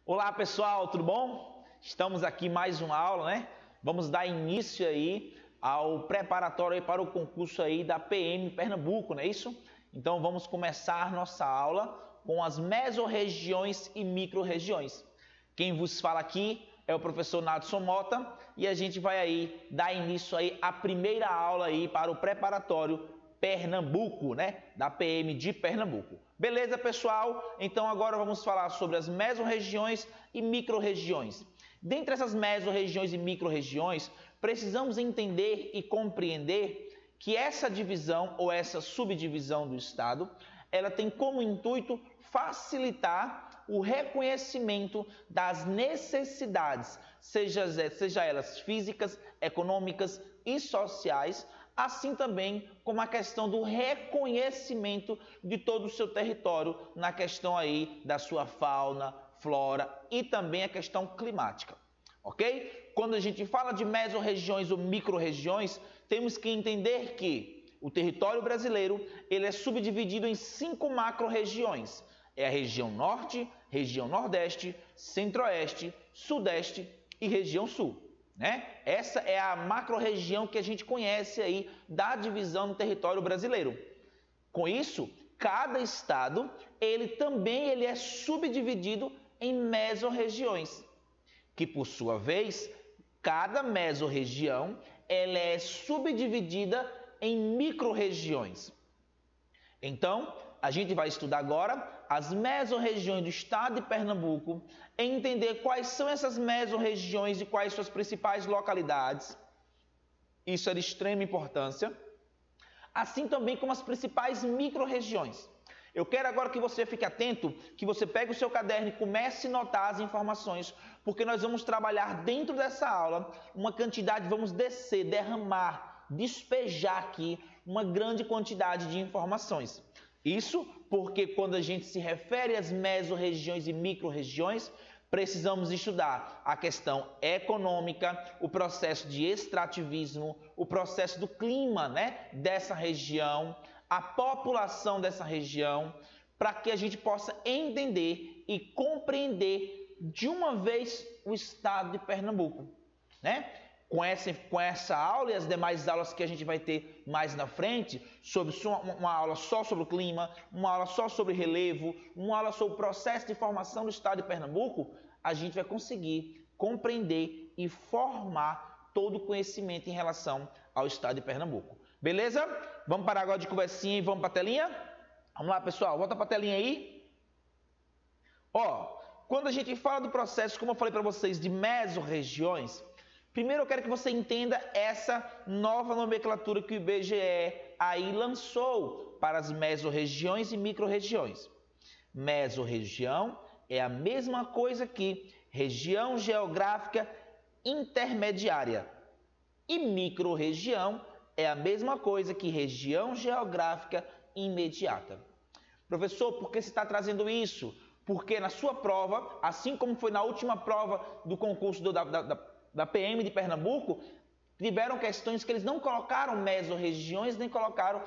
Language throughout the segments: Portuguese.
Olá pessoal, tudo bom? Estamos aqui mais uma aula, né? Vamos dar início aí ao preparatório aí para o concurso aí da PM Pernambuco, não é isso? Então vamos começar nossa aula com as mesorregiões e microrregiões. Quem vos fala aqui é o professor Nadson Mota e a gente vai aí dar início aí à primeira aula aí para o preparatório Pernambuco, né? Da PM de Pernambuco. Beleza, pessoal? Então agora vamos falar sobre as mesorregiões e microrregiões. Dentre essas mesorregiões e microrregiões, precisamos entender e compreender que essa divisão ou essa subdivisão do estado, ela tem como intuito facilitar o reconhecimento das necessidades, seja elas físicas, econômicas e sociais, assim também como a questão do reconhecimento de todo o seu território na questão aí da sua fauna, flora e também a questão climática, ok? Quando a gente fala de mesorregiões ou microrregiões, temos que entender que o território brasileiro ele é subdividido em 5 macro-regiões. É a região norte, região nordeste, centro-oeste, sudeste e região sul. Né? Essa é a macro-região que a gente conhece aí da divisão no território brasileiro. Com isso, cada estado ele é subdividido em mesorregiões, que por sua vez, cada mesorregião ela é subdividida em microrregiões. Então, a gente vai estudar agora as mesorregiões do estado de Pernambuco, entender quais são essas mesorregiões e quais suas principais localidades. Isso é de extrema importância. Assim também como as principais microrregiões. Eu quero agora que você fique atento, que você pegue o seu caderno e comece a notar as informações, porque nós vamos trabalhar dentro dessa aula uma quantidade, vamos descer, derramar, despejar aqui uma grande quantidade de informações. Isso porque quando a gente se refere às mesorregiões e microrregiões, precisamos estudar a questão econômica, o processo de extrativismo, o processo do clima, né, dessa região, a população dessa região, para que a gente possa entender e compreender de uma vez o estado de Pernambuco, né? Com essa aula e as demais aulas que a gente vai ter mais na frente, sobre uma aula só sobre o clima, uma aula só sobre relevo, uma aula sobre o processo de formação do estado de Pernambuco, a gente vai conseguir compreender e formar todo o conhecimento em relação ao estado de Pernambuco. Beleza? Vamos parar agora de conversinha e vamos para a telinha? Vamos lá, pessoal, volta para a telinha aí. Ó, quando a gente fala do processo, como eu falei para vocês, de mesorregiões, primeiro eu quero que você entenda essa nova nomenclatura que o IBGE aí lançou para as mesorregiões e microrregiões. Mesorregião é a mesma coisa que região geográfica intermediária. E microrregião é a mesma coisa que região geográfica imediata. Professor, por que você está trazendo isso? Porque na sua prova, assim como foi na última prova do concurso da PM de Pernambuco, tiveram questões que eles não colocaram mesorregiões, nem colocaram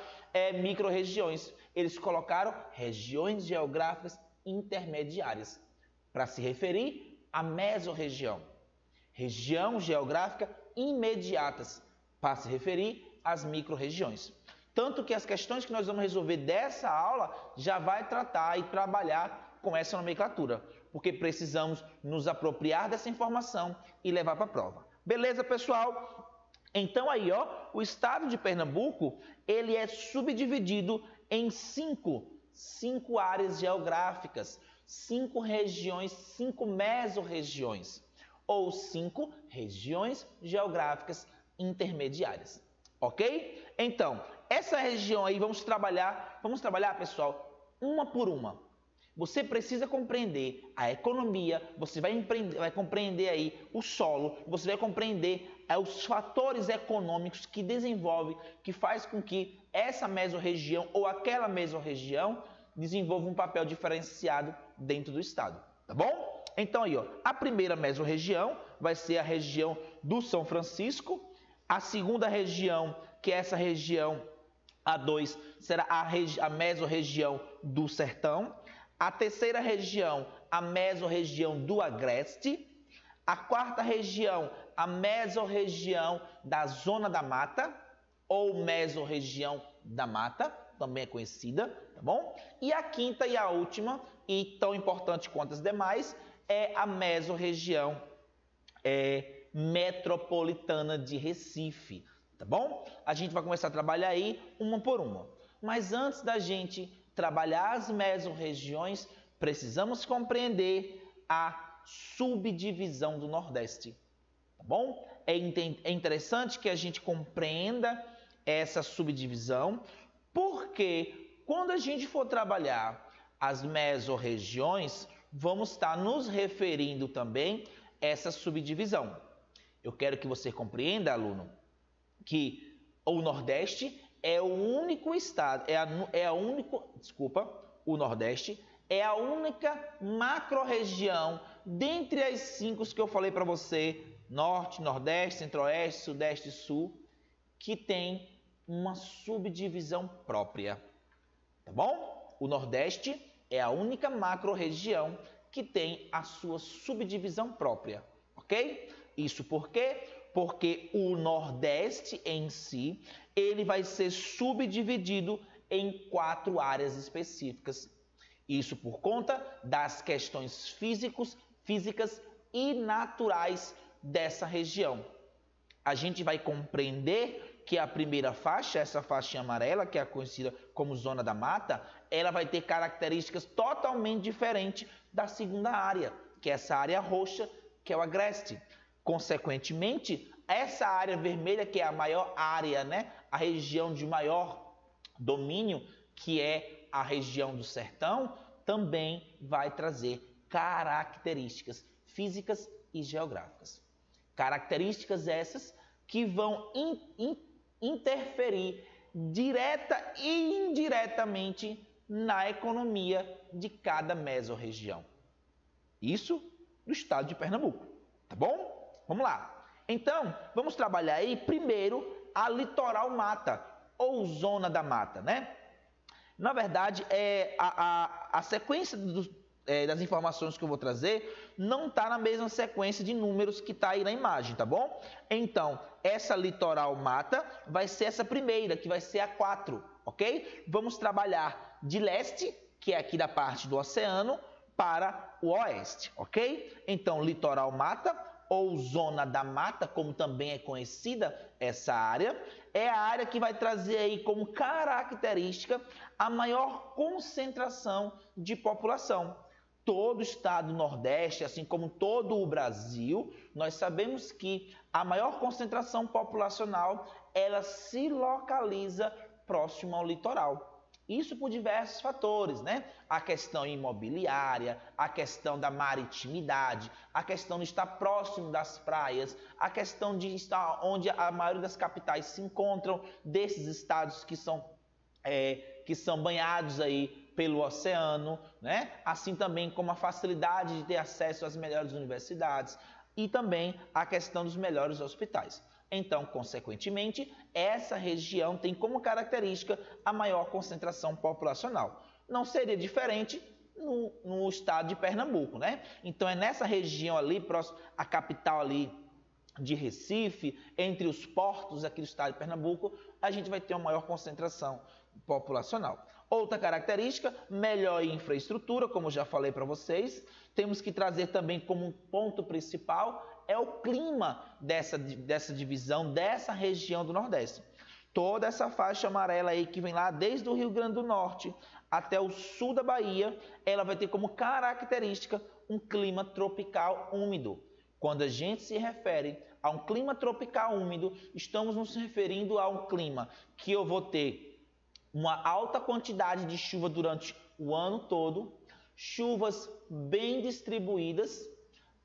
microrregiões. Eles colocaram regiões geográficas intermediárias, para se referir à mesorregião. Região geográfica imediatas, para se referir às microrregiões. Tanto que as questões que nós vamos resolver dessa aula já vai tratar e trabalhar com essa nomenclatura, porque precisamos nos apropriar dessa informação e levar para a prova. Beleza, pessoal? Então aí, ó, o estado de Pernambuco, ele é subdividido em cinco áreas geográficas, 5 regiões, 5 mesorregiões, ou 5 regiões geográficas intermediárias. Ok? Então, essa região aí, vamos trabalhar, pessoal, uma por uma. Você precisa compreender a economia, você vai compreender aí o solo, você vai compreender os fatores econômicos que desenvolvem, que faz com que essa mesorregião ou aquela mesorregião desenvolva um papel diferenciado dentro do estado, tá bom? Então aí, ó, a primeira mesorregião vai ser a região do São Francisco, a segunda região, que é essa região A2, será a mesorregião do Sertão. A terceira região a mesorregião do Agreste. A quarta região, a mesorregião da Zona da Mata, ou mesorregião da Mata, também é conhecida, tá bom? E a quinta e a última, e tão importante quanto as demais, é a mesorregião metropolitana de Recife, tá bom? A gente vai começar a trabalhar aí uma por uma. Mas antes da gente trabalhar as mesorregiões, precisamos compreender a subdivisão do Nordeste, tá bom? É interessante que a gente compreenda essa subdivisão, porque quando a gente for trabalhar as mesorregiões, vamos estar nos referindo também a essa subdivisão. Eu quero que você compreenda, aluno, que o Nordeste é o único estado, o Nordeste é a única macro-região dentre as 5 que eu falei para você, Norte, Nordeste, Centro-Oeste, Sudeste e Sul, que tem uma subdivisão própria, tá bom? O Nordeste é a única macro-região que tem a sua subdivisão própria, ok? Isso por quê? Porque o Nordeste em si, ele vai ser subdividido em 4 áreas específicas. Isso por conta das questões físicas e naturais dessa região. A gente vai compreender que a primeira faixa, essa faixa amarela, que é conhecida como Zona da Mata, ela vai ter características totalmente diferentes da segunda área, que é essa área roxa, que é o Agreste. Consequentemente, essa área vermelha, que é a maior área, né, a região de maior domínio, que é a região do sertão, também vai trazer características físicas e geográficas. Características essas que vão interferir direta e indiretamente na economia de cada mesorregião. Isso no estado de Pernambuco, tá bom? Vamos lá. Então, vamos trabalhar aí primeiro a litoral mata, ou zona da mata, né? Na verdade, a sequência das informações que eu vou trazer não está na mesma sequência de números que está aí na imagem, tá bom? Então, essa litoral mata vai ser essa primeira, que vai ser a 4, ok? Vamos trabalhar de leste, que é aqui da parte do oceano, para o oeste, ok? Então, litoral mata, ou zona da mata, como também é conhecida essa área, é a área que vai trazer aí como característica a maior concentração de população. Todo o estado do Nordeste, assim como todo o Brasil, nós sabemos que a maior concentração populacional, ela se localiza próximo ao litoral. Isso por diversos fatores, né? A questão imobiliária, a questão da maritimidade, a questão de estar próximo das praias, a questão de estar onde a maioria das capitais se encontram, desses estados que são banhados aí pelo oceano, né? Assim também como a facilidade de ter acesso às melhores universidades e também a questão dos melhores hospitais. Então, consequentemente, essa região tem como característica a maior concentração populacional. Não seria diferente no estado de Pernambuco, né? Então, é nessa região ali, próximo à capital ali de Recife, entre os portos aqui do estado de Pernambuco, a gente vai ter uma maior concentração populacional. Outra característica, melhor infraestrutura, como já falei para vocês. Temos que trazer também como ponto principal é o clima dessa divisão, dessa região do Nordeste. Toda essa faixa amarela aí que vem lá desde o Rio Grande do Norte até o sul da Bahia, ela vai ter como característica um clima tropical úmido. Quando a gente se refere a um clima tropical úmido, estamos nos referindo a um clima que eu vou ter uma alta quantidade de chuva durante o ano todo, chuvas bem distribuídas,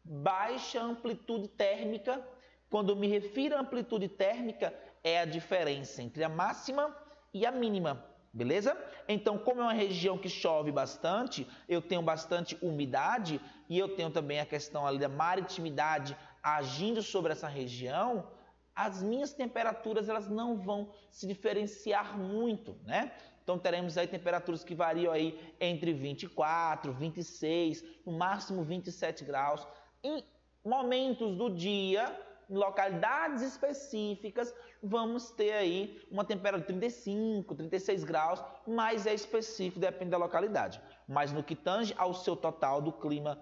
baixa amplitude térmica. Quando eu me refiro à amplitude térmica, é a diferença entre a máxima e a mínima, beleza? Então, como é uma região que chove bastante, eu tenho bastante umidade e eu tenho também a questão ali da maritimidade agindo sobre essa região, as minhas temperaturas elas não vão se diferenciar muito, né? Então teremos aí temperaturas que variam aí entre 24, 26, no máximo 27 graus. Em momentos do dia, em localidades específicas, vamos ter aí uma temperatura de 35, 36 graus, mas é específico, depende da localidade. Mas no que tange ao seu total do clima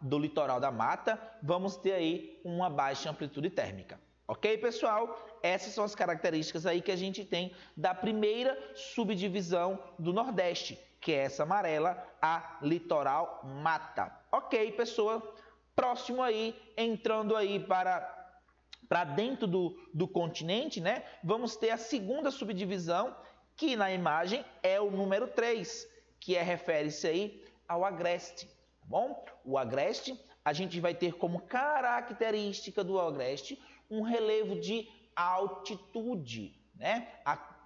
do litoral da mata, vamos ter aí uma baixa amplitude térmica. Ok, pessoal? Essas são as características aí que a gente tem da primeira subdivisão do Nordeste, que é essa amarela, a litoral mata. Ok, pessoal? Próximo aí, entrando aí para dentro do continente, né? Vamos ter a segunda subdivisão, que na imagem é o número 3, que refere-se aí ao agreste, tá bom? O agreste, a gente vai ter como característica do agreste um relevo de altitude, né?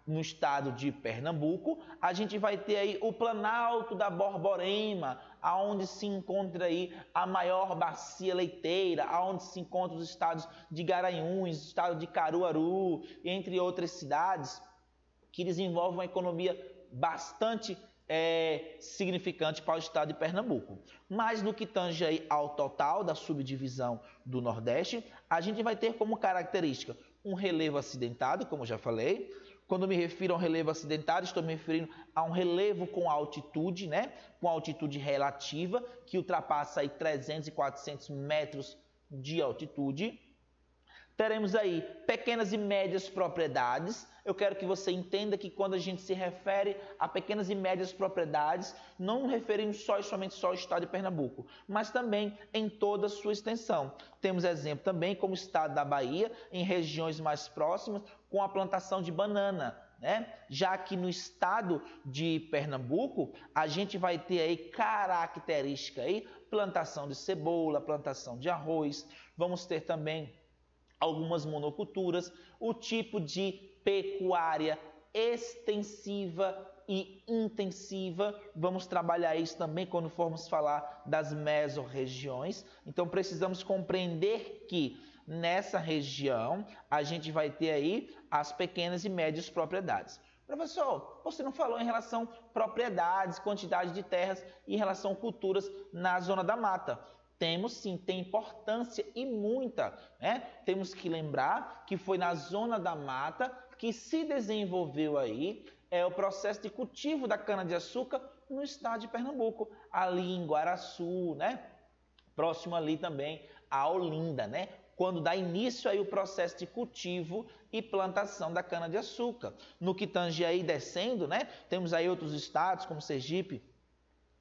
No estado de Pernambuco, a gente vai ter aí o Planalto da Borborema, aonde se encontra aí a maior bacia leiteira, aonde se encontram os estados de Garanhuns, o estado de Caruaru, entre outras cidades que desenvolvem uma economia bastante significante para o estado de Pernambuco. Mas no que tange aí ao total da subdivisão do Nordeste, a gente vai ter como característica um relevo acidentado, como já falei. Quando me refiro a um relevo acidentado, estou me referindo a um relevo com altitude, né? Com altitude relativa, que ultrapassa aí 300 e 400 metros de altitude. Teremos aí pequenas e médias propriedades. Eu quero que você entenda que quando a gente se refere a pequenas e médias propriedades, não referimos só e somente ao estado de Pernambuco, mas também em toda a sua extensão. Temos exemplo também como o estado da Bahia, em regiões mais próximas, com a plantação de banana, né? Já que no estado de Pernambuco, a gente vai ter aí característica aí, plantação de cebola, plantação de arroz, vamos ter também algumas monoculturas, o tipo de pecuária extensiva e intensiva. Vamos trabalhar isso também quando formos falar das mesorregiões. Então precisamos compreender que nessa região a gente vai ter aí as pequenas e médias propriedades. Professor, você não falou em relação a propriedades, quantidade de terras e em relação a culturas na zona da mata. Temos sim, tem importância e muita, né? Temos que lembrar que foi na zona da mata que se desenvolveu aí o processo de cultivo da cana-de-açúcar no estado de Pernambuco, ali em Guaraçu, né? Próximo ali também a Olinda, né? Quando dá início aí o processo de cultivo e plantação da cana-de-açúcar. No que tange aí descendo, né? Temos aí outros estados como Sergipe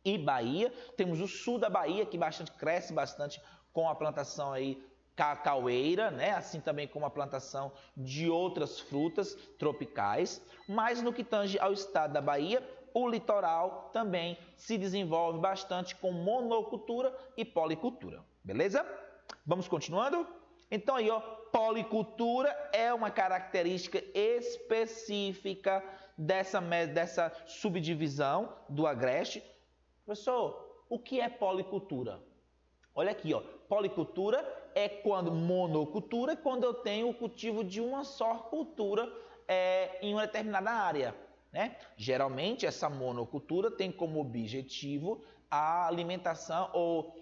e Bahia. Temos o sul da Bahia, que cresce bastante com a plantação aí cacaueira, né? Assim também como a plantação de outras frutas tropicais. Mas no que tange ao estado da Bahia, o litoral também se desenvolve bastante com monocultura e policultura. Beleza? Vamos continuando? Então aí, ó, policultura é uma característica específica dessa subdivisão do agreste. Professor, o que é policultura? Olha aqui, ó, policultura é quando monocultura, quando eu tenho o cultivo de uma só cultura em uma determinada área, né? Geralmente essa monocultura tem como objetivo a alimentação ou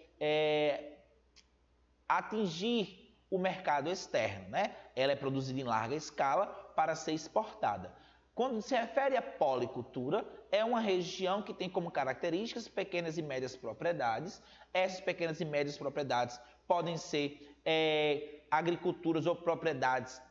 atingir o mercado externo, né? Ela é produzida em larga escala para ser exportada. Quando se refere à policultura, é uma região que tem como características pequenas e médias propriedades. Essas pequenas e médias propriedades podem ser agriculturas ou propriedades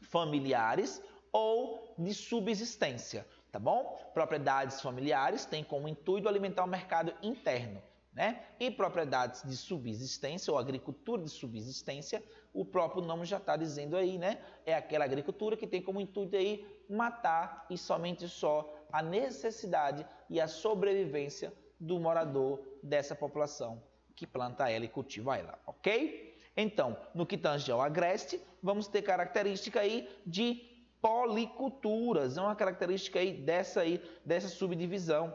familiares ou de subsistência, tá bom? Propriedades familiares têm como intuito alimentar o mercado interno, né? E propriedades de subsistência ou agricultura de subsistência, o próprio nome já está dizendo aí, né? É aquela agricultura que tem como intuito aí matar e somente só a necessidade e a sobrevivência do morador dessa população que planta ela e cultiva ela, ok? Então, no que tange ao agreste, vamos ter característica aí de policulturas, é uma característica aí dessa subdivisão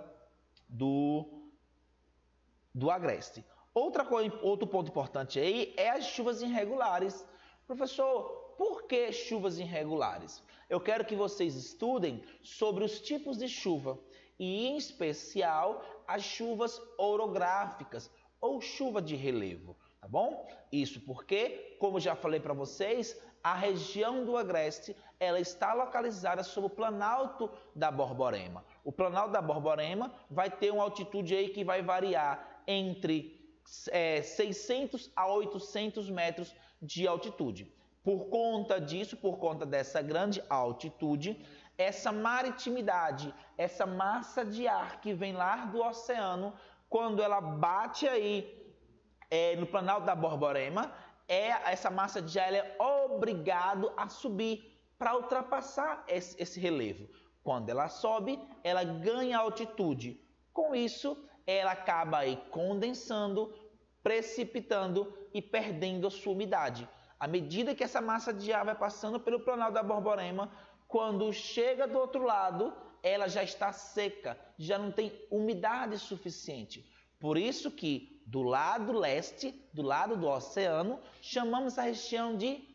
do agreste. Outro ponto importante aí é as chuvas irregulares. Professor, por que chuvas irregulares? eu quero que vocês estudem sobre os tipos de chuva e, em especial, as chuvas orográficas ou chuva de relevo, tá bom? Isso porque, como já falei para vocês, a região do Agreste ela está localizada sob o Planalto da Borborema. O Planalto da Borborema vai ter uma altitude aí que vai variar entre 600 a 800 metros de altitude. Por conta disso, por conta dessa grande altitude, essa maritimidade, essa massa de ar que vem lá do oceano, quando ela bate aí no Planalto da Borborema, essa massa de ar é obrigado a subir para ultrapassar esse relevo. Quando ela sobe, ela ganha altitude. Com isso, ela acaba aí condensando, precipitando e perdendo a sua umidade. À medida que essa massa de ar vai passando pelo Planalto da Borborema, quando chega do outro lado, ela já está seca, já não tem umidade suficiente. Por isso que do lado leste, do lado do oceano, chamamos a região de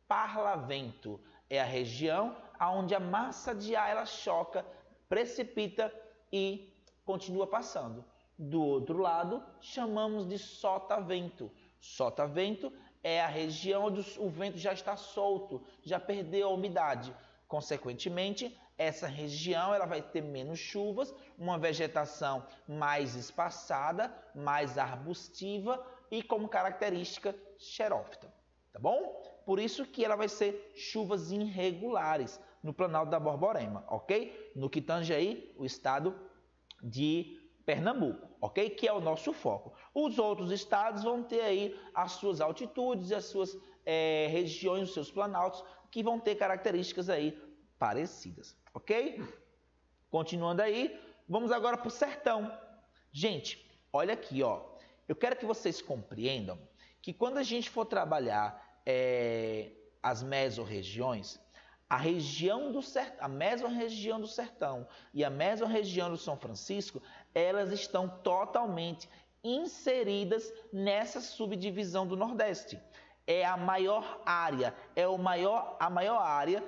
parlamento. É a região onde a massa de ar ela choca, precipita e continua passando. Do outro lado, chamamos de sotavento. Sotavento é a região onde o vento já está solto, já perdeu a umidade. Consequentemente, essa região ela vai ter menos chuvas, uma vegetação mais espaçada, mais arbustiva e como característica xerófita, tá bom? Por isso que ela vai ser chuvas irregulares no Planalto da Borborema, ok? No que tange aí o estado de Pernambuco, ok? Que é o nosso foco. Os outros estados vão ter aí as suas altitudes e as suas regiões, os seus planaltos, que vão ter características aí parecidas, ok? Continuando aí, vamos agora para o sertão. Gente, olha aqui, ó. Eu quero que vocês compreendam que quando a gente for trabalhar as mesorregiões, a mesorregião do sertão e a mesorregião do São Francisco, elas estão totalmente inseridas nessa subdivisão do Nordeste. É a maior área, a maior área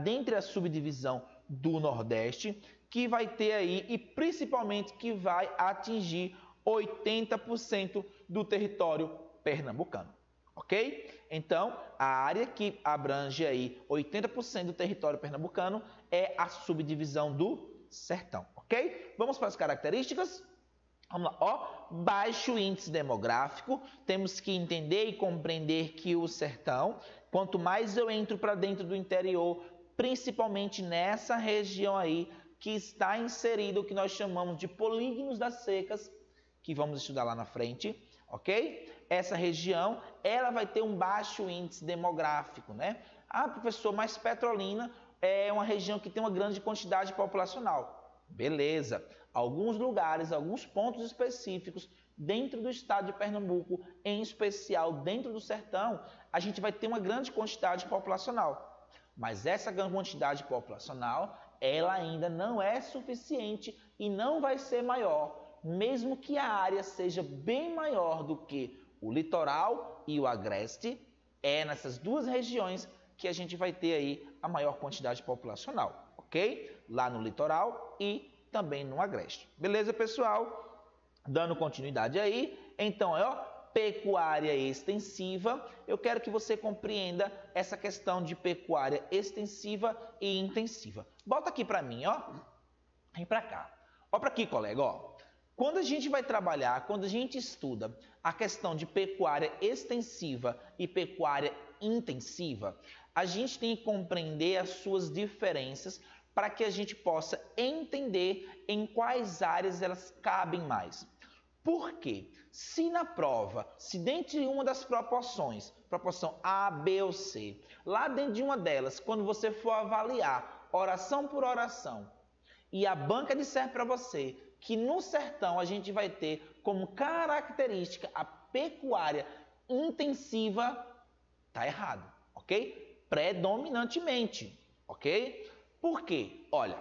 dentre a subdivisão do Nordeste, que vai ter aí, e principalmente que vai atingir 80% do território pernambucano, ok? Então, a área que abrange aí 80% do território pernambucano é a subdivisão do sertão, ok? Vamos para as características? Vamos lá, ó, baixo índice demográfico, temos que entender e compreender que o sertão, quanto mais eu entro para dentro do interior, principalmente nessa região aí, que está inserido o que nós chamamos de polígonos das secas, que vamos estudar lá na frente, ok? Essa região, ela vai ter um baixo índice demográfico, né? Ah, professor, mas Petrolina é uma região que tem uma grande quantidade populacional. Beleza. Alguns lugares, alguns pontos específicos dentro do estado de Pernambuco, em especial dentro do sertão, a gente vai ter uma grande quantidade populacional. Mas essa grande quantidade populacional, ela ainda não é suficiente e não vai ser maior, mesmo que a área seja bem maior do que o litoral e o agreste, é nessas duas regiões que a gente vai ter aí a maior quantidade populacional, ok? Lá no litoral e também no agreste. Beleza, pessoal? Dando continuidade aí, então, pecuária extensiva. Eu quero que você compreenda essa questão de pecuária extensiva e intensiva. Bota aqui para mim, ó. Vem para cá. Ó para aqui, colega, ó. Quando a gente vai trabalhar, quando a gente estuda a questão de pecuária extensiva e pecuária intensiva, a gente tem que compreender as suas diferenças para que a gente possa entender em quais áreas elas cabem mais. Por quê? Se na prova, se dentro de uma das proporções, proporção A, B ou C, lá dentro de uma delas, quando você for avaliar oração por oração, e a banca disser para você que no sertão a gente vai ter como característica a pecuária intensiva, tá errado, ok? Predominantemente, ok? Por quê? Olha,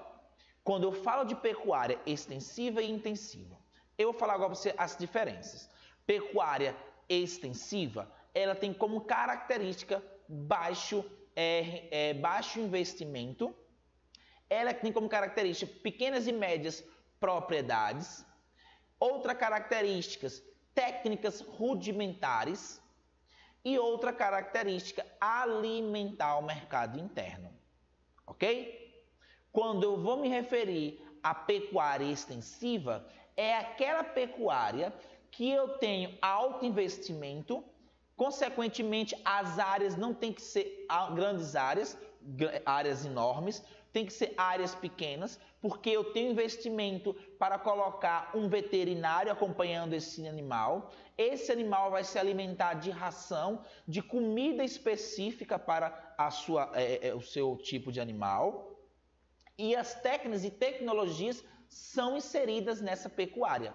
quando eu falo de pecuária extensiva e intensiva, eu vou falar agora para você as diferenças. Pecuária extensiva, ela tem como característica baixo é baixo investimento, ela tem como característica pequenas e médias propriedades, outra característica, técnicas rudimentares e outra característica, alimentar o mercado interno, ok? Quando eu vou me referir à pecuária extensiva, é aquela pecuária que eu tenho alto investimento, consequentemente as áreas não tem que ser grandes áreas enormes, tem que ser áreas pequenas, porque eu tenho investimento para colocar um veterinário acompanhando esse animal. Esse animal vai se alimentar de ração, de comida específica para o seu tipo de animal. E as técnicas e tecnologias são inseridas nessa pecuária.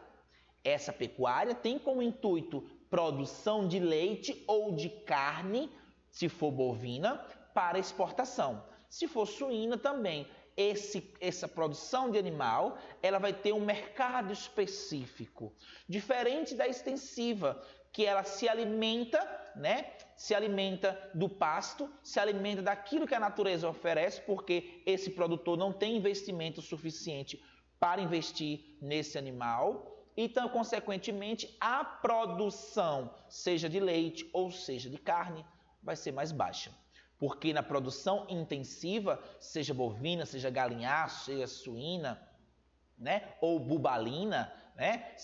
Essa pecuária tem como intuito produção de leite ou de carne, se for bovina, para exportação. Se for suína também, essa produção de animal, ela vai ter um mercado específico, diferente da extensiva, que ela se alimenta, né? Se alimenta do pasto, se alimenta daquilo que a natureza oferece, porque esse produtor não tem investimento suficiente para investir nesse animal. Então, consequentemente, a produção, seja de leite ou seja de carne, vai ser mais baixa. Porque na produção intensiva, seja bovina, seja galinhaço, seja suína, né, ou bubalina, né,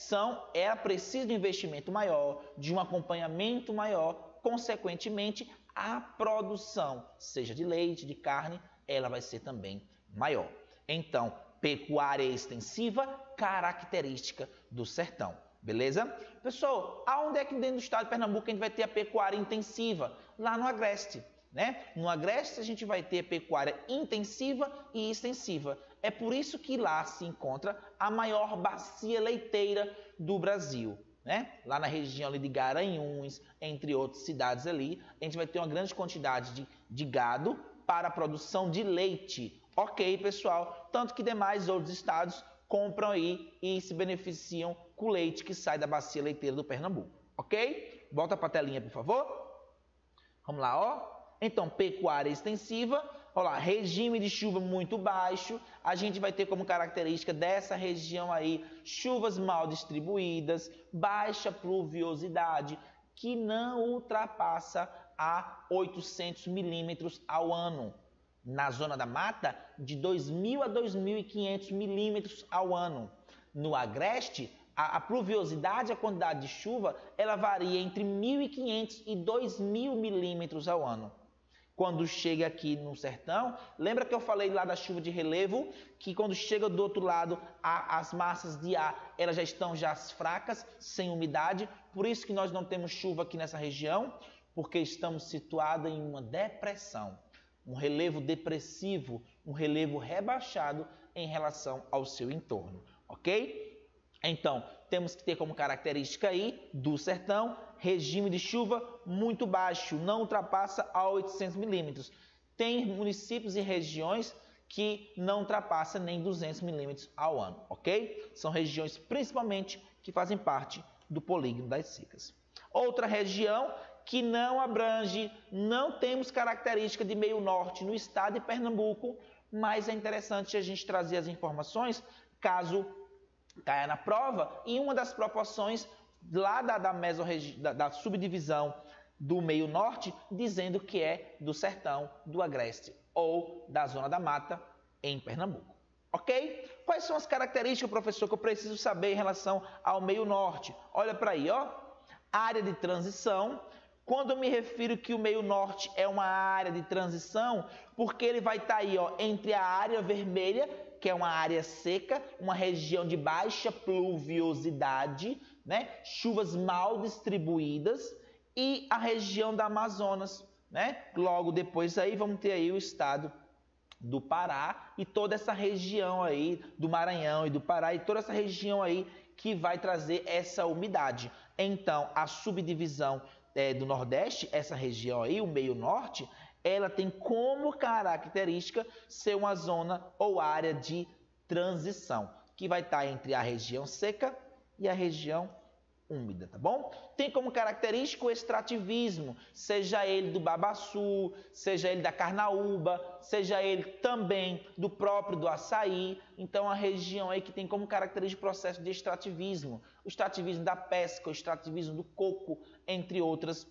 ela precisa de um investimento maior, de um acompanhamento maior, consequentemente, a produção, seja de leite, de carne, ela vai ser também maior. Então, pecuária extensiva, característica do sertão. Beleza? Pessoal, aonde é que dentro do estado de Pernambuco a gente vai ter a pecuária intensiva? Lá no Agreste. Né? No Agreste a gente vai ter pecuária intensiva e extensiva. É por isso que lá se encontra a maior bacia leiteira do Brasil. Né? Lá na região ali de Garanhuns, entre outras cidades ali, a gente vai ter uma grande quantidade de gado para a produção de leite. Ok, pessoal? Tanto que demais outros estados compram aí e se beneficiam com o leite que sai da bacia leiteira do Pernambuco. Ok? Volta para a telinha, por favor. Vamos lá, ó. Então, pecuária extensiva, olha lá, regime de chuva muito baixo, a gente vai ter como característica dessa região aí, chuvas mal distribuídas, baixa pluviosidade, que não ultrapassa a 800 milímetros ao ano. Na zona da mata, de 2.000 a 2.500 milímetros ao ano. No Agreste, a pluviosidade, a quantidade de chuva, ela varia entre 1.500 e 2.000 milímetros ao ano. Quando chega aqui no sertão, lembra que eu falei lá da chuva de relevo, que quando chega do outro lado, as massas de ar, elas já estão fracas, sem umidade, por isso que nós não temos chuva aqui nessa região, porque estamos situados em uma depressão, um relevo depressivo, um relevo rebaixado em relação ao seu entorno, ok? Então, temos que ter como característica aí do sertão, regime de chuva muito baixo, não ultrapassa a 800 milímetros. Tem municípios e regiões que não ultrapassa nem 200 milímetros ao ano, ok? São regiões principalmente que fazem parte do polígono das secas. Outra região que não abrange, não temos característica de meio norte no estado de Pernambuco, mas é interessante a gente trazer as informações caso caia na prova, e uma das proporções lá da subdivisão do meio norte, dizendo que é do sertão, do Agreste ou da zona da mata em Pernambuco. Ok? Quais são as características, professor, que eu preciso saber em relação ao meio norte? Olha para aí, ó. Área de transição. Quando eu me refiro que o meio norte é uma área de transição, porque ele vai estar aí, ó, entre a área vermelha, que é uma área seca, uma região de baixa pluviosidade, né? Chuvas mal distribuídas, e a região da Amazonas, né? Logo depois aí vamos ter aí o estado do Pará e toda essa região aí do Maranhão e do Pará e toda essa região aí que vai trazer essa umidade. Então, a subdivisão do Nordeste, essa região aí, o meio norte, ela tem como característica ser uma zona ou área de transição, que vai estar entre a região seca e a região úmida, tá bom? Tem como característica o extrativismo, seja ele do babaçu, seja ele da carnaúba, seja ele também do próprio do açaí. Então, a região aí que tem como característica o processo de extrativismo, o extrativismo da pesca, o extrativismo do coco, entre outras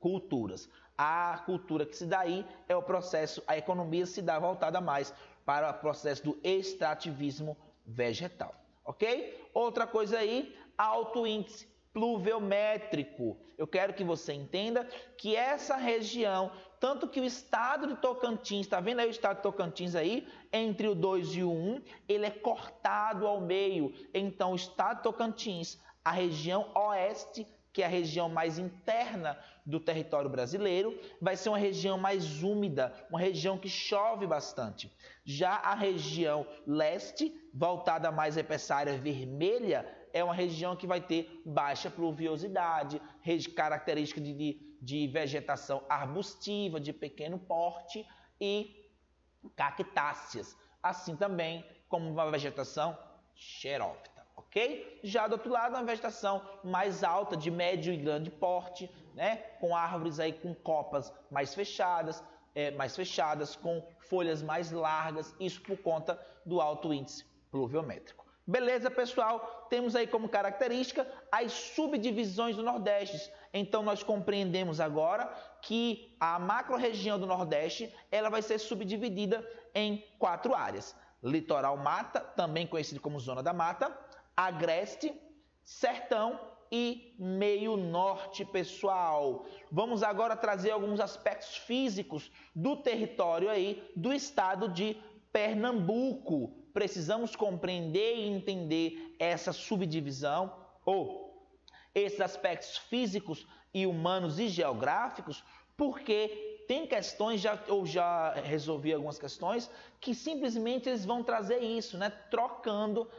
culturas. A cultura que se dá aí é o processo, a economia se dá voltada mais para o processo do extrativismo vegetal, ok? Outra coisa aí, alto índice pluviométrico. Eu quero que você entenda que essa região, tanto que o estado de Tocantins, está vendo aí o estado de Tocantins aí, entre o 2 e o 1, ele é cortado ao meio. Então, o estado de Tocantins, a região oeste, que é a região mais interna do território brasileiro, vai ser uma região mais úmida, uma região que chove bastante. Já a região leste, voltada mais para essa área vermelha, é uma região que vai ter baixa pluviosidade, característica de vegetação arbustiva, de pequeno porte e cactáceas, assim também como uma vegetação xerófita. Ok? Já do outro lado, uma vegetação mais alta, de médio e grande porte, né? Com árvores aí com copas mais fechadas, com folhas mais largas, isso por conta do alto índice pluviométrico. Beleza, pessoal? Temos aí como característica as subdivisões do Nordeste. Então, nós compreendemos agora que a macro-região do Nordeste ela vai ser subdividida em 4 áreas. Litoral mata, também conhecido como zona da mata, agreste, sertão e meio norte, pessoal. Vamos agora trazer alguns aspectos físicos do território aí do estado de Pernambuco. Precisamos compreender e entender essa subdivisão ou esses aspectos físicos e humanos e geográficos, porque tem questões, eu já resolvi algumas questões, que simplesmente eles vão trazer isso, né? Trocando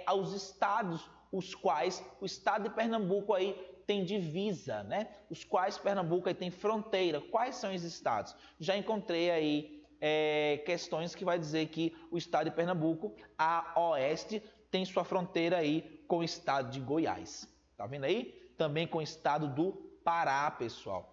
aos estados, os quais o estado de Pernambuco aí tem divisa, né? Os quais Pernambuco aí tem fronteira. Quais são esses estados? Já encontrei aí questões que vai dizer que o estado de Pernambuco, a oeste, tem sua fronteira aí com o estado de Goiás. Tá vendo aí? Também com o estado do Pará, pessoal.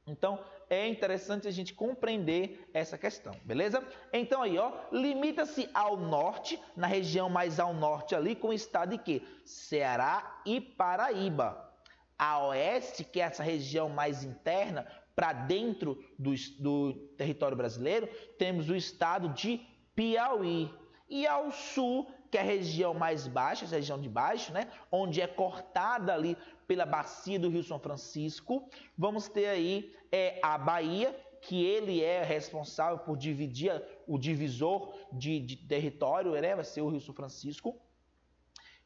Então, é interessante a gente compreender essa questão, beleza? Então aí, ó, limita-se ao norte, na região mais ao norte ali, com o estado de quê? Ceará e Paraíba. A oeste, que é essa região mais interna, para dentro do território brasileiro, temos o estado de Piauí. E ao sul, que é a região mais baixa, essa região de baixo, né? Onde é cortada ali pela bacia do Rio São Francisco, vamos ter aí a Bahia, que ele é responsável por dividir o divisor de território, né? Vai ser o Rio São Francisco,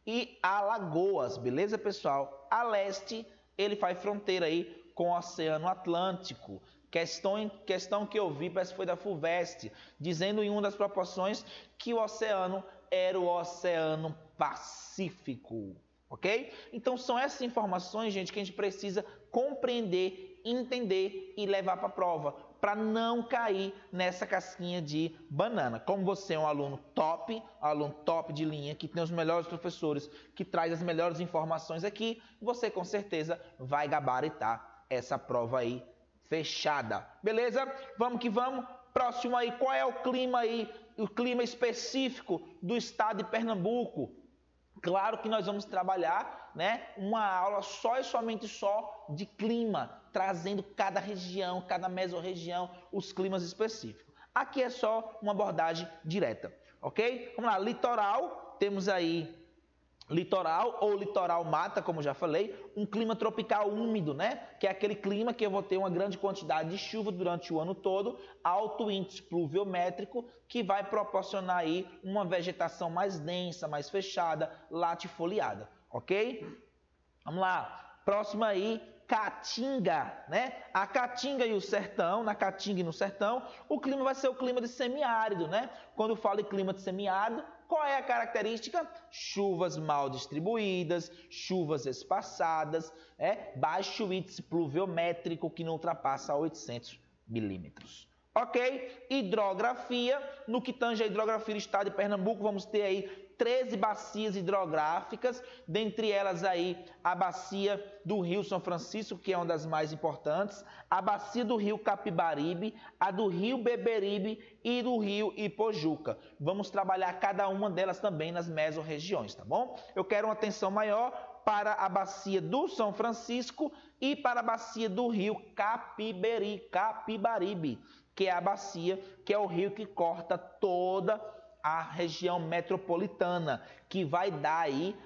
e Alagoas, beleza, pessoal? A leste, ele faz fronteira aí com o Oceano Atlântico. Questão que eu vi, parece que foi da FUVEST, dizendo em uma das proporções que o oceano era o Oceano Pacífico, ok? Então são essas informações, gente, que a gente precisa compreender, entender e levar para a prova, para não cair nessa casquinha de banana. Como você é um aluno top de linha, que tem os melhores professores, que traz as melhores informações aqui, você com certeza vai gabaritar essa prova aí fechada. Beleza? Vamos que vamos. Próximo aí, qual é o clima aí, o clima específico do estado de Pernambuco? Claro que nós vamos trabalhar, né, uma aula só e somente só de clima, trazendo cada região, cada mesorregião, os climas específicos. Aqui é só uma abordagem direta, ok? Vamos lá, litoral, temos aí litoral ou litoral mata, como já falei, um clima tropical úmido, né? Que é aquele clima que eu vou ter uma grande quantidade de chuva durante o ano todo, alto índice pluviométrico, que vai proporcionar aí uma vegetação mais densa, mais fechada, latifoliada, ok? Vamos lá, próximo aí, Caatinga, né? A Caatinga e o sertão, na Caatinga e no sertão, o clima vai ser o clima de semiárido, né? Quando eu falo em clima de semiárido, qual é a característica? Chuvas mal distribuídas, chuvas espaçadas, baixo índice pluviométrico que não ultrapassa 800 milímetros. Ok? Hidrografia, no que tange a hidrografia do estado de Pernambuco, vamos ter aí 13 bacias hidrográficas, dentre elas aí a bacia do Rio São Francisco, que é uma das mais importantes, a bacia do Rio Capibaribe, a do Rio Beberibe e do Rio Ipojuca. Vamos trabalhar cada uma delas também nas mesorregiões, tá bom? Eu quero uma atenção maior para a bacia do São Francisco e para a bacia do Rio Capibaribe, que é a bacia, que é o rio que corta toda a região metropolitana, que vai dar aí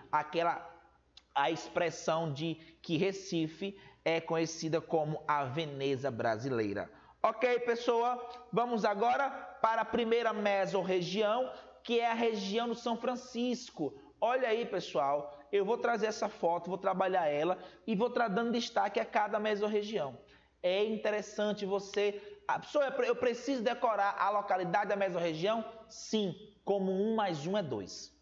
a expressão de que Recife é conhecida como a Veneza brasileira. Ok, pessoal? Vamos agora para a primeira mesorregião, que é a região do São Francisco. Olha aí, pessoal, eu vou trazer essa foto, vou trabalhar ela e vou dando destaque a cada mesorregião. É interessante você... Pessoal, eu preciso decorar a localidade da mesorregião? Sim, como 1 mais 1 é 2.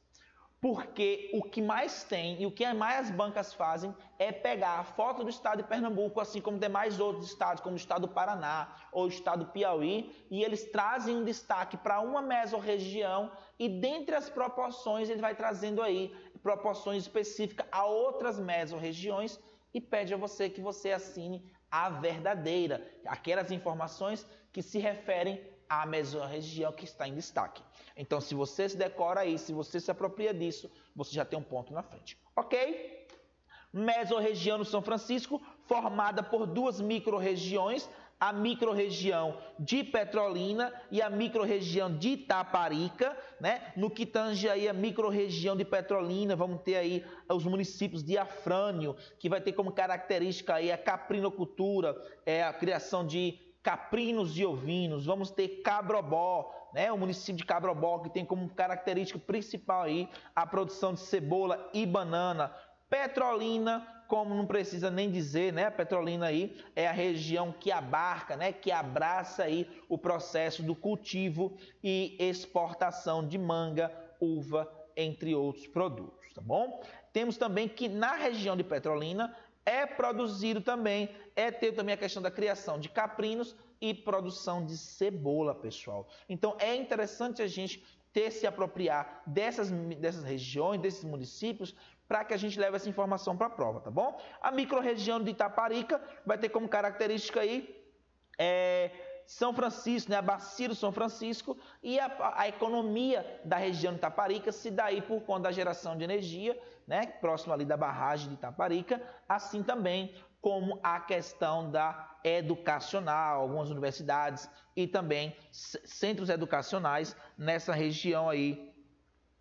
Porque o que mais tem e o que mais as bancas fazem é pegar a foto do estado de Pernambuco, assim como demais outros estados, como o estado do Paraná ou o estado do Piauí, e eles trazem um destaque para uma mesorregião e dentre as proporções ele vai trazendo aí proporções específicas a outras mesorregiões e pede a você que você assine a verdadeira, aquelas informações que se referem à mesorregião que está em destaque. Então, se você se decora aí, se você se apropria disso, você já tem um ponto na frente. Ok? Mesorregião do São Francisco, formada por 2 micro-regiões, a micro-região de Petrolina e a micro-região de Itaparica, né? No que tange aí a micro-região de Petrolina, vamos ter aí os municípios de Afrânio, que vai ter como característica aí a caprinocultura, a criação de caprinos e ovinos. Vamos ter Cabrobó, né? O município de Cabrobó, que tem como característica principal aí a produção de cebola e banana. Petrolina, como não precisa nem dizer, né? A Petrolina aí é a região que abarca, né? Que abraça aí o processo do cultivo e exportação de manga, uva, entre outros produtos, tá bom? Temos também que na região de Petrolina ter também a questão da criação de caprinos e produção de cebola, pessoal. Então é interessante a gente se apropriar dessas regiões, desses municípios, para que a gente leve essa informação para a prova, tá bom? A micro-região de Itaparica vai ter como característica aí São Francisco, né? A bacia do São Francisco e a economia da região de Itaparica se dá aí por conta da geração de energia, né? Próximo ali da barragem de Itaparica, assim também como a questão da educacional, algumas universidades e também centros educacionais nessa região aí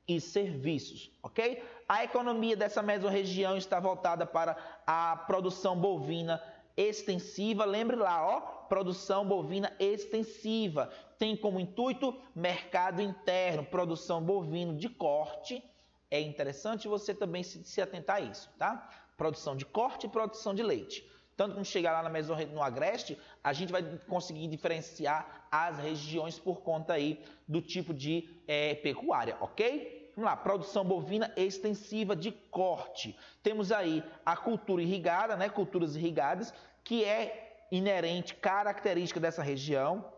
e serviços, ok? A economia dessa mesorregião está voltada para a produção bovina extensiva, lembre lá, ó, produção bovina extensiva, tem como intuito mercado interno, produção bovina de corte, é interessante você também se atentar a isso, tá? Produção de corte e produção de leite. Tanto quando chegar lá no Agreste, a gente vai conseguir diferenciar as regiões por conta aí do tipo de pecuária, ok? Vamos lá, produção bovina extensiva de corte. Temos aí a cultura irrigada, né? Culturas irrigadas, que é inerente, característica dessa região.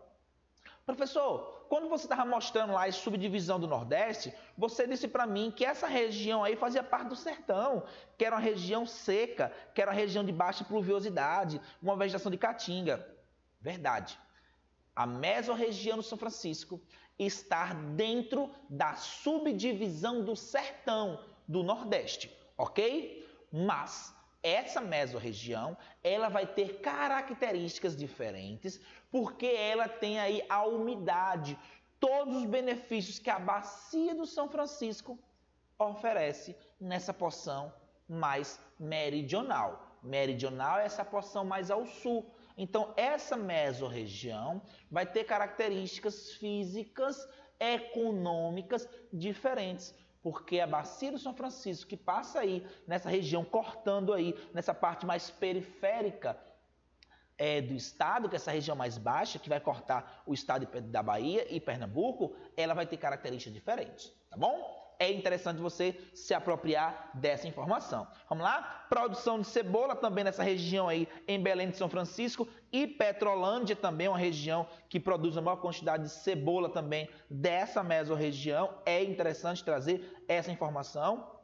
Professor, quando você estava mostrando lá a subdivisão do Nordeste, você disse para mim que essa região aí fazia parte do sertão, que era uma região seca, que era uma região de baixa pluviosidade, uma vegetação de caatinga. Verdade. A mesorregião do São Francisco está dentro da subdivisão do sertão do Nordeste, ok? Mas essa mesorregião, ela vai ter características diferentes, porque ela tem aí a umidade, todos os benefícios que a bacia do São Francisco oferece nessa porção mais meridional. Meridional é essa porção mais ao sul. Então, essa mesorregião vai ter características físicas, econômicas diferentes, porque a bacia do São Francisco, que passa aí nessa região, cortando aí nessa parte mais periférica do estado, que é essa região mais baixa, que vai cortar o estado da Bahia e Pernambuco, ela vai ter características diferentes, tá bom? é interessante você se apropriar dessa informação. Vamos lá? Produção de cebola também nessa região aí, em Belém de São Francisco, e Petrolândia também é uma região que produz a maior quantidade de cebola também dessa mesorregião. É interessante trazer essa informação.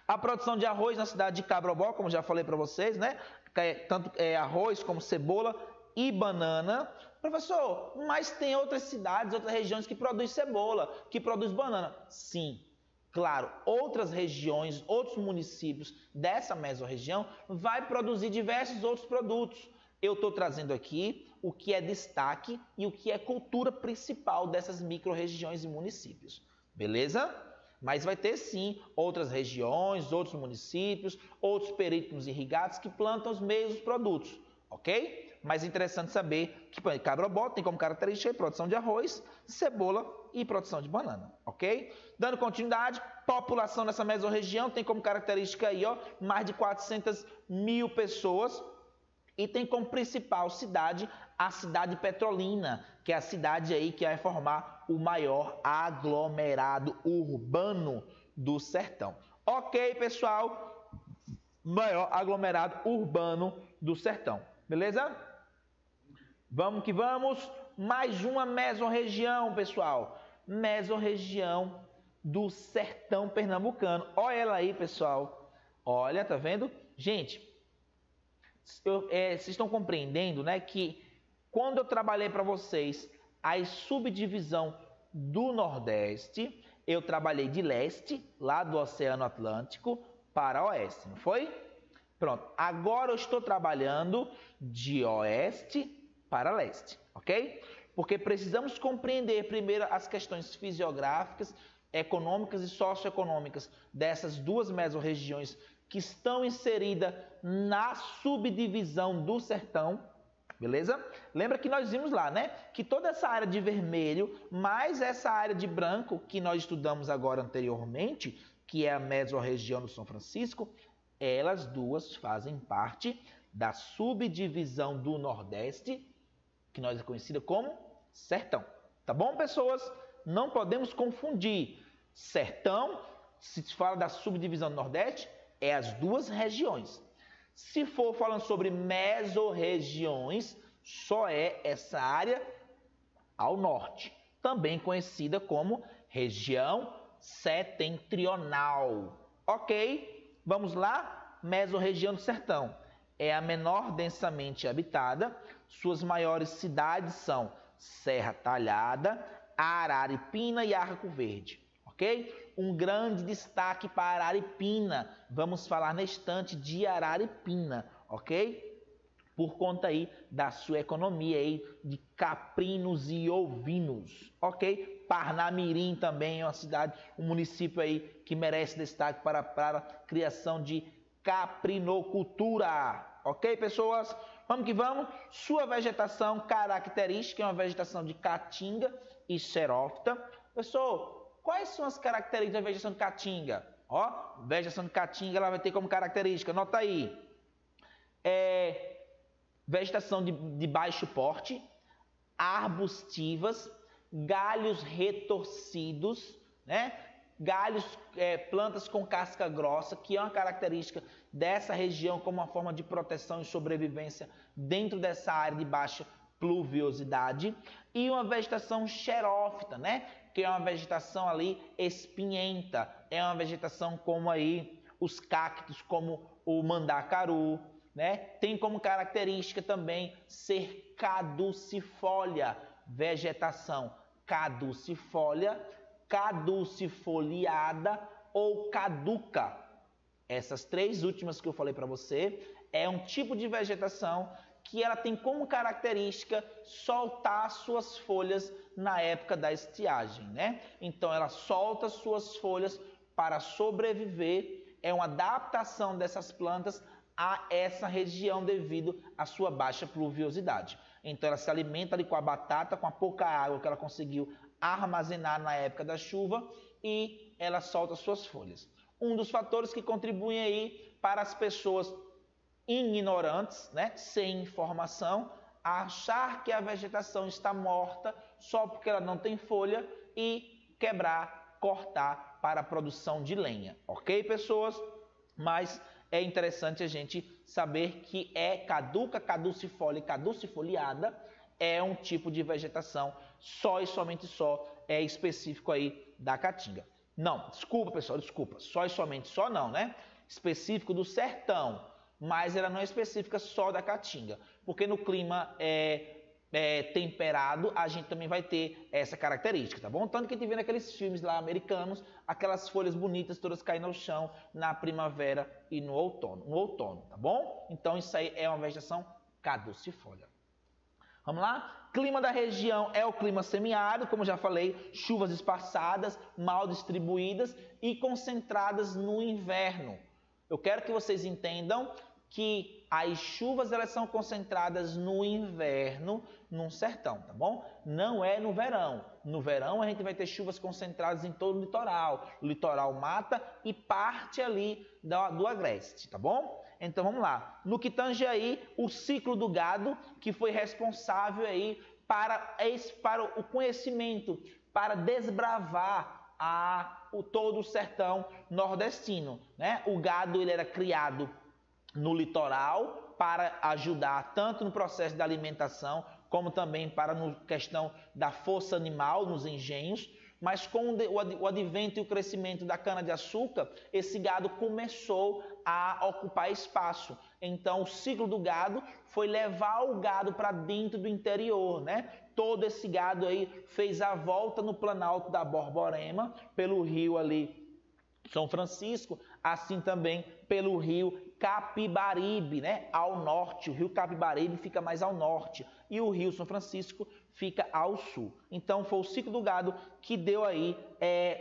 A produção de arroz na cidade de Cabrobó, como já falei para vocês, né? Tanto arroz como cebola e banana. Professor, mas tem outras cidades, outras regiões que produzem cebola, que produzem banana. Sim, claro, outras regiões, outros municípios dessa mesorregião vai produzir diversos outros produtos. Eu estou trazendo aqui o que é destaque e o que é cultura principal dessas micro-regiões e municípios. Beleza? Mas vai ter sim outras regiões, outros municípios, outros perímetros irrigados que plantam os mesmos produtos, ok? Mas é interessante saber que Cabrobó tem como característica a produção de arroz, cebola e produção de banana, ok? Dando continuidade, população nessa mesorregião tem como característica aí, ó, mais de 400 mil pessoas e tem como principal cidade a cidade Petrolina, que é a cidade aí que vai formar o maior aglomerado urbano do sertão. Ok, pessoal? Maior aglomerado urbano do sertão. Beleza? Vamos que vamos. Mais uma mesorregião, pessoal. Mesorregião do sertão pernambucano. Olha ela aí, pessoal. Olha, tá vendo? Gente, vocês estão compreendendo, né, que quando eu trabalhei para vocês a subdivisão do Nordeste, eu trabalhei de leste, lá do Oceano Atlântico, para oeste, não foi? Pronto, agora eu estou trabalhando de oeste para leste, ok? Porque precisamos compreender primeiro as questões fisiográficas, econômicas e socioeconômicas dessas duas mesorregiões que estão inseridas na subdivisão do sertão, beleza? Lembra que nós vimos lá, né? Que toda essa área de vermelho, mais essa área de branco que nós estudamos agora anteriormente, que é a mesorregião do São Francisco, elas duas fazem parte da subdivisão do Nordeste, que nós é conhecida como sertão. Tá bom, pessoas? Não podemos confundir. Sertão, se fala da subdivisão do Nordeste, é as duas regiões. Se for falando sobre mesorregiões, só é essa área ao norte, também conhecida como região setentrional. Ok? Vamos lá? Mesorregião do sertão. É a menor densamente habitada. Suas maiores cidades são Serra Talhada, Araripina e Arco Verde. Ok? Um grande destaque para Araripina. Vamos falar na estante de Araripina, ok? Por conta aí da sua economia aí de caprinos e ovinos, ok? Parnamirim também é uma cidade, um município aí que merece destaque para a criação de caprinocultura, ok, pessoas? Vamos que vamos. Sua vegetação característica é uma vegetação de caatinga e xerófita. Pessoal, quais são as características da vegetação de caatinga? Ó, vegetação de caatinga ela vai ter como característica, nota aí, vegetação de baixo porte, arbustivas, galhos retorcidos, né? Galhos, plantas com casca grossa, que é uma característica dessa região como uma forma de proteção e sobrevivência dentro dessa área de baixa pluviosidade, e uma vegetação xerófita, né? Que é uma vegetação ali espinhenta, é uma vegetação como aí os cactos, como o mandacaru, né? Tem como característica também ser caducifólia, vegetação caducifólia, caducifoliada ou caduca. Essas três últimas que eu falei para você é um tipo de vegetação que ela tem como característica soltar suas folhas na época da estiagem, né? Então ela solta suas folhas para sobreviver, é uma adaptação dessas plantas a essa região devido à sua baixa pluviosidade. Então ela se alimenta ali com a batata, com a pouca água que ela conseguiu armazenar na época da chuva, e ela solta suas folhas. Um dos fatores que contribuem aí para as pessoas ignorantes, né, sem informação, achar que a vegetação está morta só porque ela não tem folha e quebrar, cortar para a produção de lenha, ok, pessoas? Mas é interessante a gente saber que é caduca, caducifolia e caducifoliada é um tipo de vegetação só e somente só é específico aí da caatinga. Não, desculpa pessoal, desculpa, só e somente só não, né? Específico do sertão, mas ela não é específica só da caatinga, porque no clima temperado, a gente também vai ter essa característica, tá bom? Tanto que a gente vê naqueles filmes lá americanos, aquelas folhas bonitas todas caindo ao chão na primavera e no outono, tá bom? Então isso aí é uma vegetação caducifólia. Vamos lá? Clima da região é o clima semiárido, como já falei, chuvas espaçadas, mal distribuídas e concentradas no inverno. Eu quero que vocês entendam que as chuvas elas são concentradas no inverno, num sertão, tá bom? Não é no verão. No verão a gente vai ter chuvas concentradas em todo o litoral mata e parte ali do agreste, tá bom? Então vamos lá. No que tange aí o ciclo do gado, que foi responsável aí para o conhecimento, para desbravar todo o sertão nordestino, né? O gado ele era criado no litoral para ajudar tanto no processo da alimentação como também para a questão da força animal nos engenhos, mas com o advento e o crescimento da cana-de-açúcar, esse gado começou a ocupar espaço. Então o ciclo do gado foi levar o gado para dentro do interior, né? Todo esse gado aí fez a volta no Planalto da Borborema, pelo rio ali São Francisco, assim também pelo rio Capibaribe, né, ao norte. O rio Capibaribe fica mais ao norte e o rio São Francisco fica ao sul. Então foi o ciclo do gado que deu aí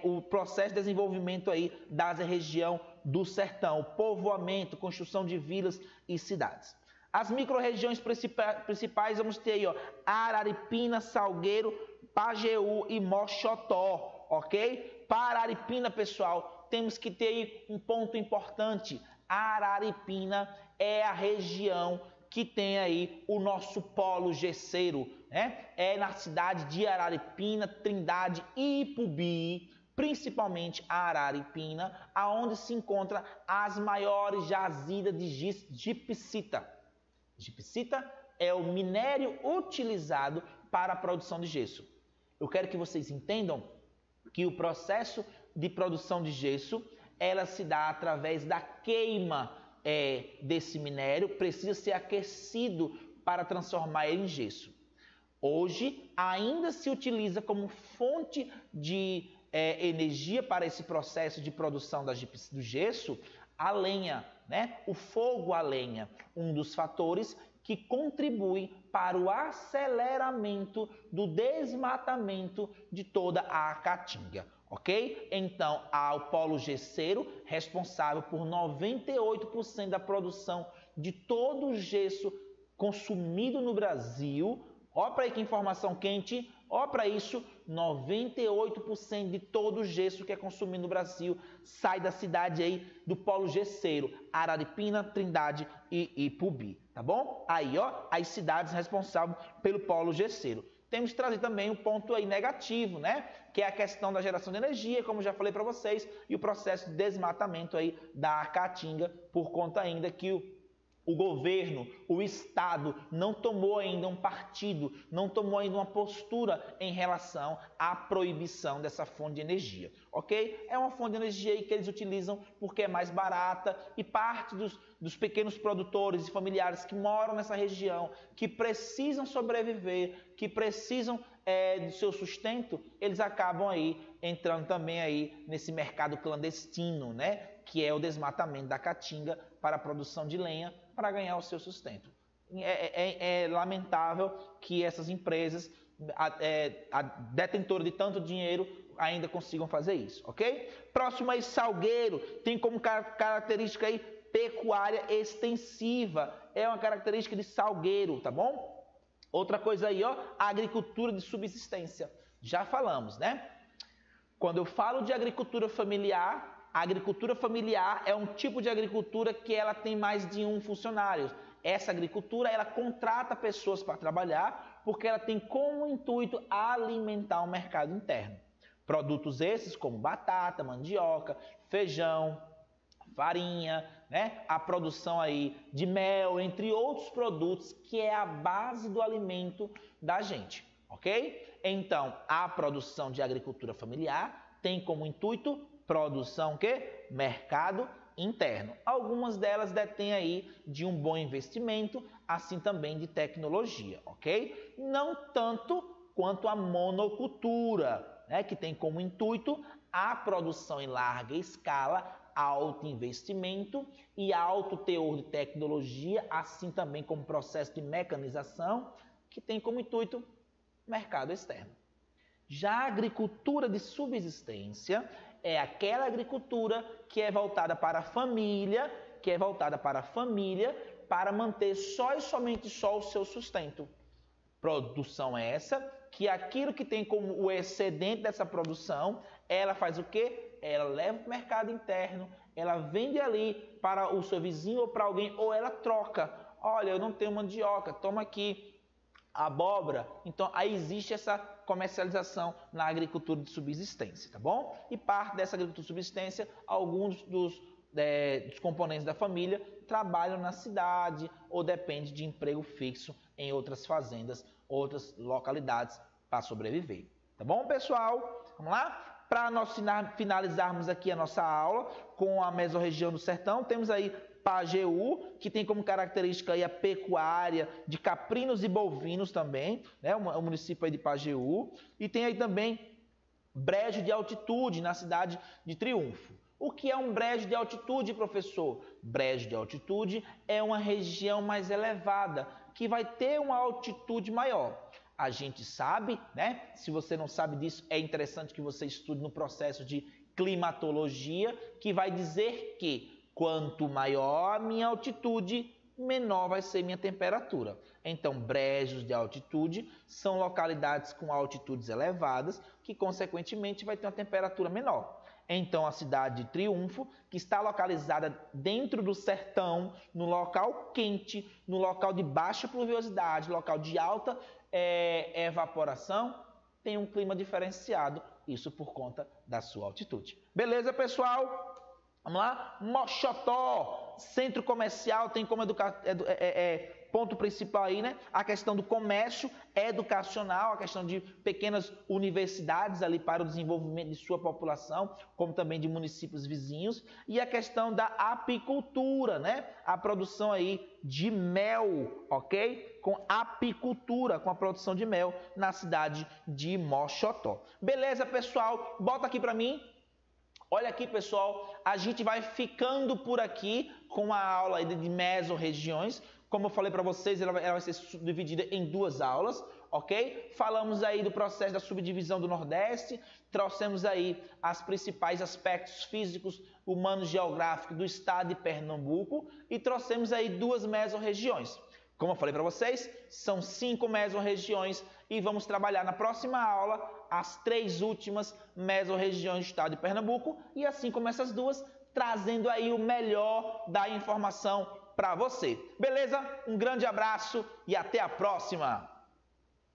o processo de desenvolvimento aí da região do sertão, povoamento, construção de vilas e cidades. As micro-regiões principais vamos ter aí, ó, Araripina, Salgueiro, Pajeú e Moxotó, ok? Para Araripina, pessoal, temos que ter aí um ponto importante. Araripina é a região que tem aí o nosso polo gesseiro, né? É na cidade de Araripina, Trindade e Ipubi, principalmente a Araripina, aonde se encontra as maiores jazidas de gipsita. Gipsita é o minério utilizado para a produção de gesso. Eu quero que vocês entendam que o processo de produção de gesso, ela se dá através da queima desse minério, precisa ser aquecido para transformar ele em gesso. Hoje, ainda se utiliza como fonte de energia para esse processo de produção do gesso, a lenha, né? O fogo a lenha, um dos fatores que contribui para o aceleramento do desmatamento de toda a caatinga, ok? Então, há o polo gesseiro, responsável por 98% da produção de todo o gesso consumido no Brasil. Ó para aí que informação quente, ó para isso, 98% de todo o gesso que é consumido no Brasil sai da cidade aí do polo gesseiro, Araripina, Trindade e Ipubi, tá bom? Aí, ó, as cidades responsáveis pelo polo gesseiro. Temos que trazer também um ponto aí negativo, né? Que é a questão da geração de energia, como já falei para vocês, e o processo de desmatamento aí da caatinga, por conta ainda que o governo, o Estado, não tomou ainda um partido, não tomou ainda uma postura em relação à proibição dessa fonte de energia, ok? É uma fonte de energia aí que eles utilizam porque é mais barata e parte dos pequenos produtores e familiares que moram nessa região, que precisam sobreviver, que precisam do seu sustento, eles acabam aí entrando também aí nesse mercado clandestino, né? Que é o desmatamento da caatinga para a produção de lenha para ganhar o seu sustento. É lamentável que essas empresas, detentoras de tanto dinheiro, ainda consigam fazer isso, ok? Próximo aí, Salgueiro, tem como característica aí pecuária extensiva, é uma característica de Salgueiro, tá bom? Outra coisa aí, ó, agricultura de subsistência, já falamos, né? Quando eu falo de agricultura familiar, a agricultura familiar é um tipo de agricultura que ela tem mais de um funcionário. Essa agricultura, ela contrata pessoas para trabalhar porque ela tem como intuito alimentar o mercado interno. Produtos esses como batata, mandioca, feijão, farinha, né? A produção aí de mel, entre outros produtos que é a base do alimento da gente, ok? Então, a produção de agricultura familiar tem como intuito produção que? Mercado interno. Algumas delas detêm aí de um bom investimento, assim também de tecnologia, ok? Não tanto quanto a monocultura, né? Que tem como intuito a produção em larga escala, alto investimento e alto teor de tecnologia, assim também como processo de mecanização, que tem como intuito mercado externo. Já a agricultura de subsistência é aquela agricultura que é voltada para a família, para manter só e somente o seu sustento. Produção essa que aquilo que tem como o excedente dessa produção, ela faz o quê? Ela leva para o mercado interno, ela vende ali para o seu vizinho ou para alguém, ou ela troca. Olha, eu não tenho mandioca, toma aqui abóbora. Então, aí existe essa comercialização na agricultura de subsistência, tá bom? E parte dessa agricultura de subsistência, alguns dos componentes da família trabalham na cidade ou depende de emprego fixo em outras fazendas, outras localidades para sobreviver. Tá bom, pessoal? Vamos lá? Para nós finalizarmos aqui a nossa aula com a mesorregião do sertão, temos aí Pajeú, que tem como característica aí a pecuária de caprinos e bovinos também, né? O município aí de Pajeú. E tem aí também brejo de altitude na cidade de Triunfo. O que é um brejo de altitude, professor? Brejo de altitude é uma região mais elevada, que vai ter uma altitude maior. A gente sabe, né? Se você não sabe disso, é interessante que você estude no processo de climatologia, que vai dizer que quanto maior a minha altitude, menor vai ser minha temperatura. Então, brejos de altitude são localidades com altitudes elevadas, que consequentemente vai ter uma temperatura menor. Então, a cidade de Triunfo, que está localizada dentro do sertão, no local quente, no local de baixa pluviosidade, local de alta evaporação, tem um clima diferenciado, isso por conta da sua altitude. Beleza, pessoal? Vamos lá? Moxotó, centro comercial, tem como ponto principal aí, né? A questão do comércio educacional, a questão de pequenas universidades ali para o desenvolvimento de sua população, como também de municípios vizinhos, e a questão da apicultura, né? A produção aí de mel, ok? Com apicultura, com a produção de mel na cidade de Moxotó. Beleza, pessoal? Bota aqui para mim. Olha aqui, pessoal, a gente vai ficando por aqui com a aula de mesorregiões. Como eu falei para vocês, ela vai ser dividida em duas aulas, ok? Falamos aí do processo da subdivisão do Nordeste, trouxemos aí os principais aspectos físicos, humanos, geográficos do estado de Pernambuco e trouxemos aí duas mesorregiões. Como eu falei para vocês, são 5 mesorregiões e vamos trabalhar na próxima aula as 3 últimas mesorregiões do estado de Pernambuco e assim como essas duas, trazendo aí o melhor da informação para você. Beleza? Um grande abraço e até a próxima!